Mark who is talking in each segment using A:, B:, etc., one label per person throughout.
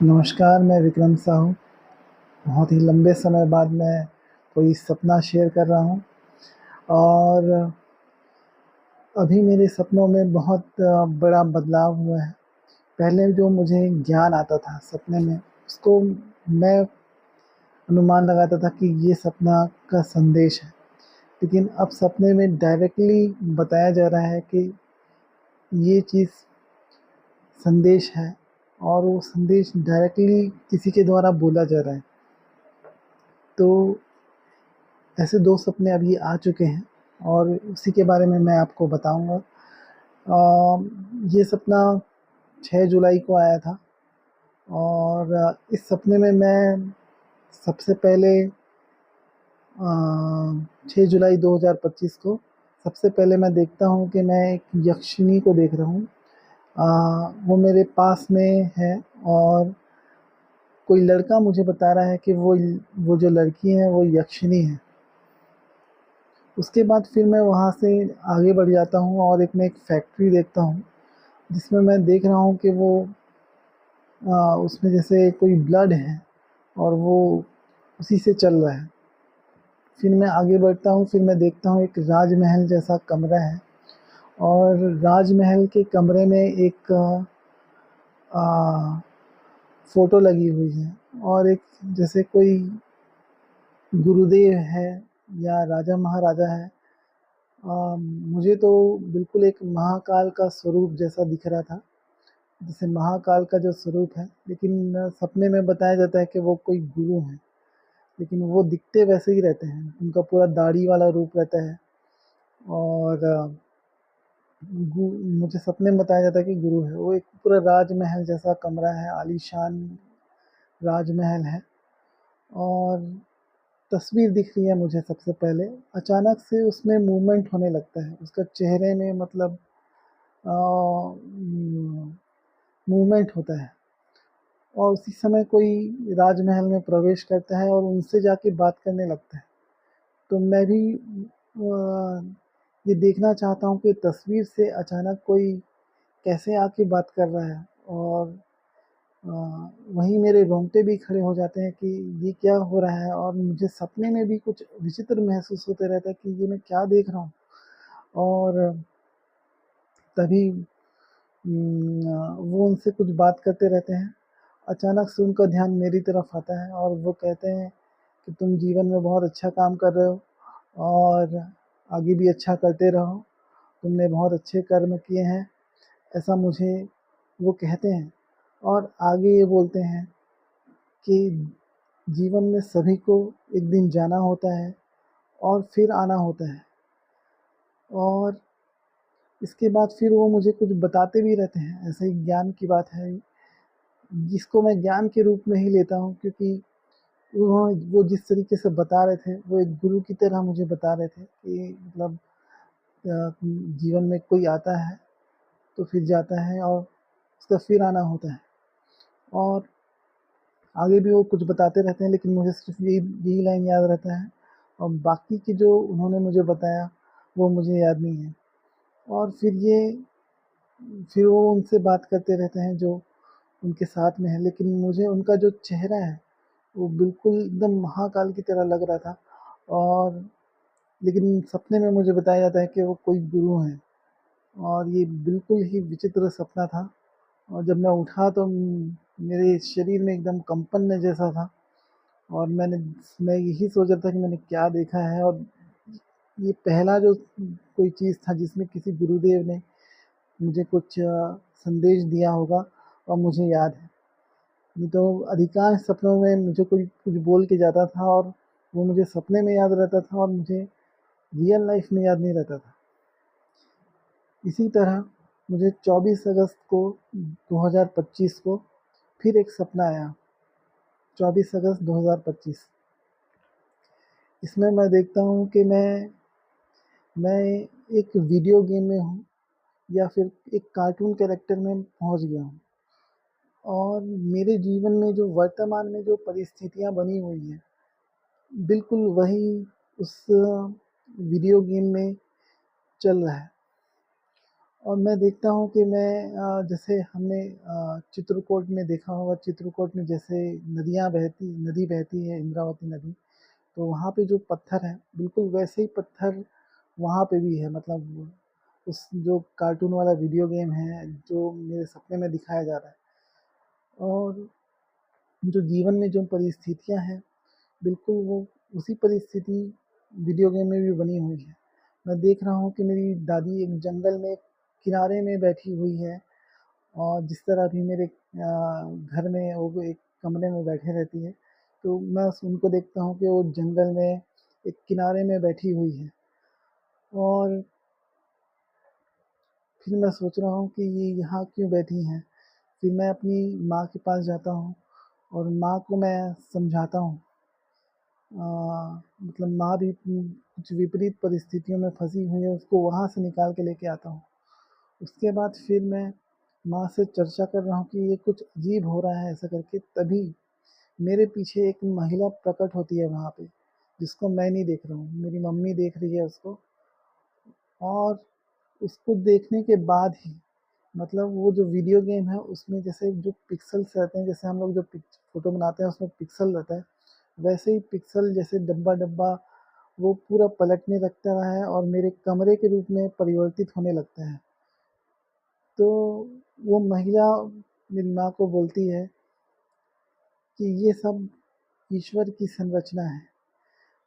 A: नमस्कार, मैं विक्रम साहू। बहुत ही लंबे समय बाद मैं कोई सपना शेयर कर रहा हूँ और अभी मेरे सपनों में बहुत बड़ा बदलाव हुआ है। पहले जो मुझे ज्ञान आता था सपने में, उसको मैं अनुमान लगाता था कि ये सपना का संदेश है। लेकिन अब सपने में डायरेक्टली बताया जा रहा है कि ये चीज़ संदेश है और वो संदेश डायरेक्टली किसी के द्वारा बोला जा रहा है। तो ऐसे 2 सपने अभी आ चुके हैं और उसी के बारे में मैं आपको बताऊँगा। ये सपना 6 जुलाई को आया था और इस सपने में मैं सबसे पहले 6 जुलाई 2025 को सबसे पहले मैं देखता हूँ कि मैं एक यक्षिणी को देख रहा हूँ। वो मेरे पास में है और कोई लड़का मुझे बता रहा है कि वो जो लड़की है वो यक्षिणी है। उसके बाद फिर मैं वहाँ से आगे बढ़ जाता हूँ और मैं एक फैक्ट्री देखता हूँ, जिसमें मैं देख रहा हूँ कि उसमें जैसे कोई ब्लड है और वो उसी से चल रहा है। फिर मैं आगे बढ़ता हूँ, फिर मैं देखता हूँ एक राजमहल जैसा कमरा है और राजमहल के कमरे में एक फ़ोटो लगी हुई है और एक जैसे कोई गुरुदेव है या राजा महाराजा है। मुझे तो बिल्कुल एक महाकाल का स्वरूप जैसा दिख रहा था, जैसे महाकाल का जो स्वरूप है, लेकिन सपने में बताया जाता है कि वो कोई गुरु हैं, लेकिन वो दिखते वैसे ही रहते हैं। उनका पूरा दाढ़ी वाला रूप रहता है और गु मुझे सपने में बताया जाता है कि गुरु है। वो एक पूरा राजमहल जैसा कमरा है, आलीशान राजमहल है और तस्वीर दिख रही है मुझे सबसे पहले। अचानक से उसमें मूवमेंट होने लगता है, उसका चेहरे में मतलब मूवमेंट होता है और उसी समय कोई राजमहल में प्रवेश करता है और उनसे जाके बात करने लगता है। तो मैं भी ये देखना चाहता हूँ कि तस्वीर से अचानक कोई कैसे आके बात कर रहा है और अ, वहीं मेरे रोंगटे भी खड़े हो जाते हैं कि ये क्या हो रहा है और मुझे सपने में भी कुछ विचित्र महसूस होते रहता है कि ये मैं क्या देख रहा हूँ। और तभी वो उनसे कुछ बात करते रहते हैं। अचानक से उनका ध्यान मेरी तरफ आता है और वो कहते हैं कि तुम जीवन में बहुत अच्छा काम कर रहे हो और आगे भी अच्छा करते रहो, तुमने बहुत अच्छे कर्म किए हैं, ऐसा मुझे वो कहते हैं। और आगे ये बोलते हैं कि जीवन में सभी को एक दिन जाना होता है और फिर आना होता है। और इसके बाद फिर वो मुझे कुछ बताते भी रहते हैं, ऐसे ही ज्ञान की बात है, जिसको मैं ज्ञान के रूप में ही लेता हूँ, क्योंकि वो जिस तरीके से बता रहे थे, वो एक गुरु की तरह मुझे बता रहे थे कि मतलब जीवन में कोई आता है तो फिर जाता है और उसका फिर आना होता है। और आगे भी वो कुछ बताते रहते हैं, लेकिन मुझे सिर्फ यही यही लाइन याद रहता है और बाकी की जो उन्होंने मुझे बताया वो मुझे याद नहीं है। और फिर वो उनसे बात करते रहते हैं जो उनके साथ में है, लेकिन मुझे उनका जो चेहरा है वो बिल्कुल एकदम महाकाल की तरह लग रहा था। और लेकिन सपने में मुझे बताया जाता है कि वो कोई गुरु हैं और ये बिल्कुल ही विचित्र सपना था। और जब मैं उठा तो मेरे शरीर में एकदम कंपन जैसा था और मैं यही सोच रहा था कि मैंने क्या देखा है। और ये पहला जो कोई चीज़ था जिसमें किसी गुरुदेव ने मुझे कुछ संदेश दिया होगा और मुझे याद है। नहीं तो अधिकांश सपनों में मुझे कोई कुछ बोल के जाता था और वो मुझे सपने में याद रहता था और मुझे रियल लाइफ में याद नहीं रहता था। इसी तरह मुझे 24 अगस्त को 2025 को फिर एक सपना आया। 24 अगस्त 2025, इसमें मैं देखता हूँ कि मैं एक वीडियो गेम में हूँ या फिर एक कार्टून कैरेक्टर में पहुँच गया हूँ और मेरे जीवन में जो वर्तमान में जो परिस्थितियाँ बनी हुई हैं, बिल्कुल वही उस वीडियो गेम में चल रहा है। और मैं देखता हूँ कि जैसे हमने चित्रकूट में देखा होगा, चित्रकूट में जैसे नदी बहती है, इंद्रावती नदी, तो वहाँ पे जो पत्थर है, बिल्कुल वैसे ही पत्थर वहाँ पे भी है। मतलब उस जो कार्टून वाला वीडियो गेम है, जो मेरे सपने में दिखाया जा रहा है, और जो जीवन में जो परिस्थितियाँ हैं, बिल्कुल वो उसी परिस्थिति वीडियो गेम में भी बनी हुई है। मैं देख रहा हूँ कि मेरी दादी एक जंगल में किनारे में बैठी हुई है, और जिस तरह अभी मेरे घर में वो एक कमरे में बैठे रहती है, तो मैं उनको देखता हूँ कि वो जंगल में एक किनारे में बैठी हुई है। और फिर मैं सोच रहा हूँ कि ये यहाँ क्यों बैठी हैं। फिर मैं अपनी माँ के पास जाता हूँ और माँ को मैं समझाता हूँ। मतलब माँ भी कुछ विपरीत परिस्थितियों में फंसी हुई है, उसको वहाँ से निकाल के लेके आता हूँ। उसके बाद फिर मैं माँ से चर्चा कर रहा हूँ कि ये कुछ अजीब हो रहा है ऐसा करके, तभी मेरे पीछे एक महिला प्रकट होती है वहाँ पे, जिसको मैं नहीं देख रहा हूँ, मेरी मम्मी देख रही है उसको। और उसको देखने के बाद ही, मतलब वो जो वीडियो गेम है उसमें जैसे जो पिक्सल्स रहते हैं, जैसे हम लोग जो फ़ोटो बनाते हैं उसमें पिक्सल रहता है, वैसे ही पिक्सल जैसे डब्बा-डब्बा वो पूरा पलटने लगता है और मेरे कमरे के रूप में परिवर्तित होने लगता है। तो वो महिला मेरी माँ को बोलती है कि ये सब ईश्वर की संरचना है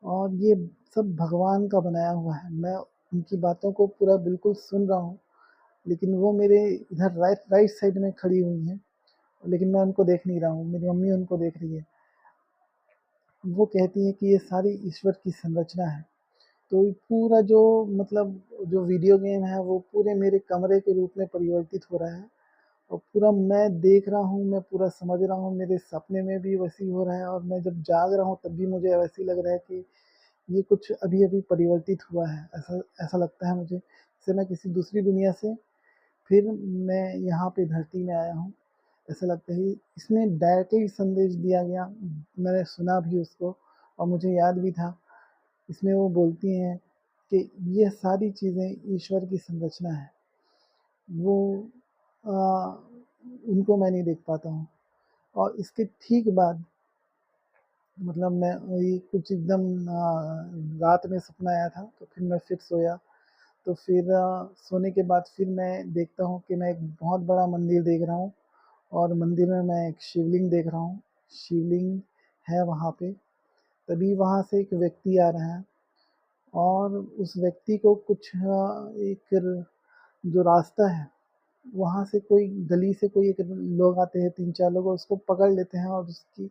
A: और ये सब भगवान का बनाया हुआ है। मैं उनकी बातों को पूरा बिल्कुल सुन रहा हूँ, लेकिन वो मेरे इधर राइट साइड में खड़ी हुई हैं, लेकिन मैं उनको देख नहीं रहा हूँ, मेरी मम्मी उनको देख रही है। वो कहती है कि ये सारी ईश्वर की संरचना है। तो पूरा जो मतलब जो वीडियो गेम है वो पूरे मेरे कमरे के रूप में परिवर्तित हो रहा है, और पूरा मैं देख रहा हूँ, मैं पूरा समझ रहा हूँ, मेरे सपने में भी वैसे ही हो रहा है, और मैं जब जाग रहा हूँ तब भी मुझे वैसे ही लग रहा है कि ये कुछ अभी-अभी परिवर्तित हुआ है। ऐसा ऐसा लगता है मुझे, जैसे मैं किसी दूसरी दुनिया से फिर मैं यहाँ पे धरती में आया हूँ। ऐसा लगता है इसमें डायरेक्टली संदेश दिया गया, मैंने सुना भी उसको और मुझे याद भी था। इसमें वो बोलती हैं कि ये सारी चीज़ें ईश्वर की संरचना है। वो अ, उनको मैं नहीं देख पाता हूँ। और इसके ठीक बाद मतलब मैं वही कुछ एकदम रात में सपना आया था, तो फिर मैं फिर सोया। तो फिर सोने के बाद फिर मैं देखता हूँ कि मैं एक बहुत बड़ा मंदिर देख रहा हूँ, और मंदिर में मैं एक शिवलिंग देख रहा हूँ। शिवलिंग है वहाँ पे। तभी वहाँ से एक व्यक्ति आ रहा है, और उस व्यक्ति को कुछ एक जो रास्ता है, वहाँ से कोई गली से कोई एक लोग आते हैं, 3-4 लोग, और उसको पकड़ लेते हैं, और उसकी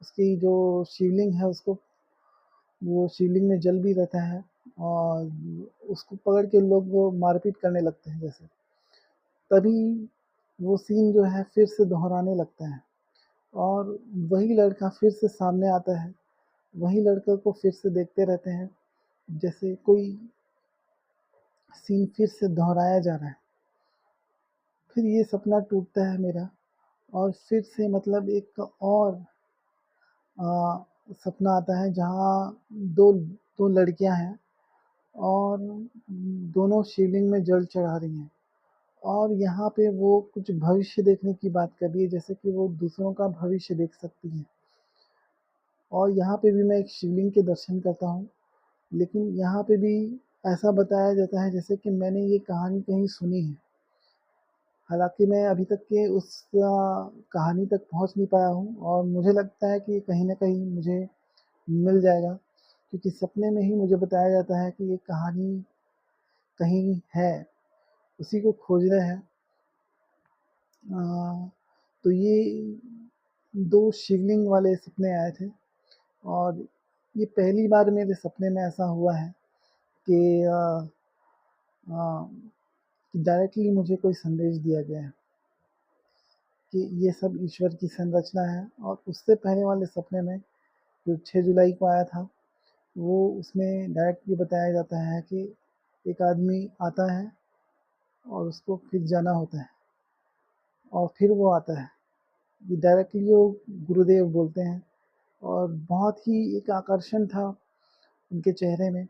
A: उसकी जो शिवलिंग है उसको, वो शिवलिंग में जल भी रहता है, और उसको पकड़ के लोग वो मारपीट करने लगते हैं जैसे। तभी वो सीन जो है फिर से दोहराने लगता है, और वही लड़का फिर से सामने आता है, वही लड़के को फिर से देखते रहते हैं, जैसे कोई सीन फिर से दोहराया जा रहा है। फिर ये सपना टूटता है मेरा, और फिर से मतलब एक और सपना आता है जहाँ दो दो लड़कियां हैं, और दोनों शिवलिंग में जल चढ़ा रही हैं, और यहाँ पे वो कुछ भविष्य देखने की बात कर रही है, जैसे कि वो दूसरों का भविष्य देख सकती हैं। और यहाँ पे भी मैं एक शिवलिंग के दर्शन करता हूँ, लेकिन यहाँ पे भी ऐसा बताया जाता है जैसे कि मैंने ये कहानी कहीं सुनी है। हालाँकि मैं अभी तक के उस कहानी तक पहुँच नहीं पाया हूँ, और मुझे लगता है कि कहीं न कहीं मुझे मिल जाएगा, क्योंकि सपने में ही मुझे बताया जाता है कि ये कहानी कहीं है, उसी को खोज रहे हैं। तो ये 2 शिवलिंग वाले सपने आए थे, और ये पहली बार मेरे सपने में ऐसा हुआ है कि अ, डायरेक्टली मुझे कोई संदेश दिया गया है कि ये सब ईश्वर की संरचना है। और उससे पहले वाले सपने में जो 6 जुलाई को आया था, वो उसमें डायरेक्ट ये बताया जाता है कि एक आदमी आता है और उसको फिर जाना होता है, और फिर वो आता है। ये डायरेक्टली वो गुरुदेव बोलते हैं, और बहुत ही एक आकर्षण था उनके चेहरे में।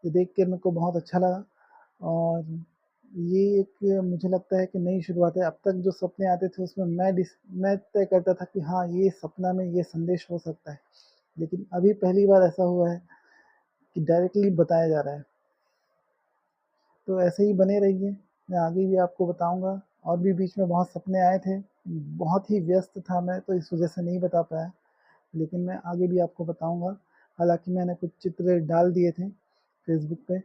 A: ये देख के मेरे को बहुत अच्छा लगा। और ये एक मुझे लगता है कि नई शुरुआत है। अब तक जो सपने आते थे उसमें मैं तय करता था कि हाँ, ये सपना में ये संदेश हो सकता है। लेकिन अभी पहली बार ऐसा हुआ है कि डायरेक्टली बताया जा रहा है। तो ऐसे ही बने रहिए, मैं आगे भी आपको बताऊँगा। और भी बीच में बहुत सपने आए थे, बहुत ही व्यस्त था मैं तो इस वजह से नहीं बता पाया, लेकिन मैं आगे भी आपको बताऊँगा। हालाँकि मैंने कुछ चित्र डाल दिए थे फ़ेसबुक पे,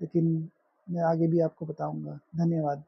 A: लेकिन मैं आगे भी आपको बताऊँगा। धन्यवाद।